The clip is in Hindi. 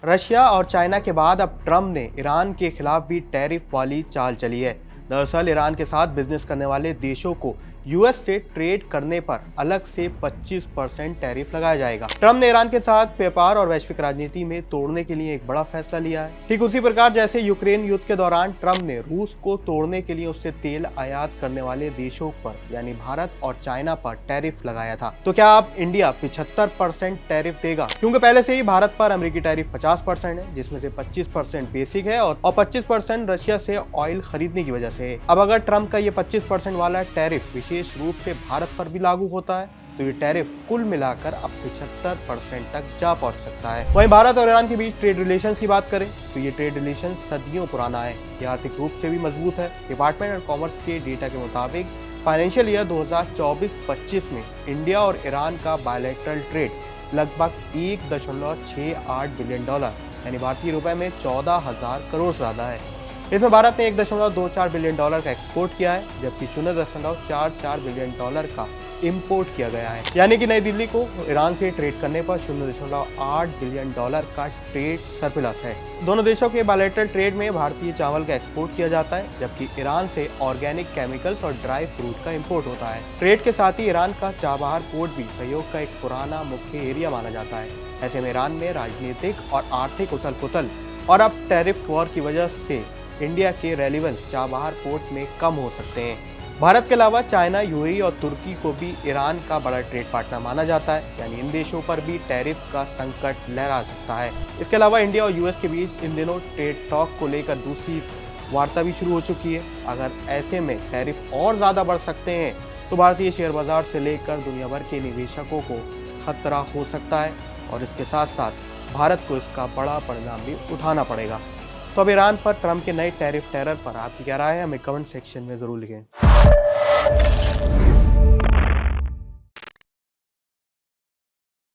रशिया और चाइना के बाद अब ट्रम्प ने ईरान के खिलाफ भी टैरिफ वाली चाल चली है। दरअसल ईरान के साथ बिजनेस करने वाले देशों को यूएस से ट्रेड करने पर अलग से 25% टैरिफ लगाया जाएगा। ट्रम्प ने ईरान के साथ व्यापार और वैश्विक राजनीति में तोड़ने के लिए एक बड़ा फैसला लिया है। ठीक उसी प्रकार जैसे यूक्रेन युद्ध के दौरान ट्रम्प ने रूस को तोड़ने के लिए उससे तेल आयात करने वाले देशों पर यानी भारत और चाइना पर टैरिफ लगाया था, तो क्या अब इंडिया 75% टैरिफ देगा? क्योंकि पहले से ही भारत पर अमेरिकी टैरिफ 50% है, जिसमें से 25% बेसिक है और 25% रशिया से ऑयल खरीदने की वजह से है। अब अगर ट्रम्प का ये 25% वाला टैरिफ विशेष रूप से भारत पर भी लागू होता है तो ये टैरिफ कुल मिलाकर अब 75% तक जा पहुंच सकता है। वहीं भारत और ईरान के बीच ट्रेड रिलेशंस की बात करें तो ये ट्रेड रिलेशन सदियों पुराना है। ये आर्थिक रूप से भी मजबूत है। डिपार्टमेंट ऑफ कॉमर्स के डेटा के मुताबिक फाइनेंशियल ईयर 2024-25 में इंडिया और ईरान का बायलैटरल ट्रेड लगभग $1.68 बिलियन यानी भारतीय रुपए में 14,000 करोड़ से ज्यादा है। इसमें भारत ने $1.24 बिलियन का एक्सपोर्ट किया है, जबकि $0.44 बिलियन का इंपोर्ट किया गया है। यानी कि नई दिल्ली को ईरान से ट्रेड करने पर $0.8 बिलियन का ट्रेड सरप्लस है। दोनों देशों के बायलैटरल ट्रेड में भारतीय चावल का एक्सपोर्ट किया जाता है, जबकि ईरान से ऑर्गेनिक केमिकल्स और ड्राई फ्रूट का इंपोर्ट होता है। ट्रेड के साथ ही ईरान का चाबहार पोर्ट भी सहयोग का एक पुराना मुख्य एरिया माना जाता है। ऐसे में ईरान में राजनीतिक और आर्थिक उथल पुथल और अब टैरिफ वॉर की वजह से इंडिया के रेलेवेंस चाबहार पोर्ट में कम हो सकते हैं। भारत के अलावा चाइना, यूएई और तुर्की को भी ईरान का बड़ा ट्रेड पार्टनर माना जाता है, यानी इन देशों पर भी टैरिफ का संकट लहरा सकता है। इसके अलावा इंडिया और यूएस के बीच इन दिनों ट्रेड टॉक को लेकर दूसरी वार्ता भी शुरू हो चुकी है। अगर ऐसे में टैरिफ और ज्यादा बढ़ सकते हैं तो भारतीय शेयर बाजार से लेकर दुनिया भर के निवेशकों को खतरा हो सकता है और इसके साथ साथ भारत को इसका बड़ा परिणाम भी उठाना पड़ेगा। तो अब ईरान पर ट्रम्प के नए टैरिफ टेरर पर आपकी क्या राय है, हमें कमेंट सेक्शन में जरूर लिखें।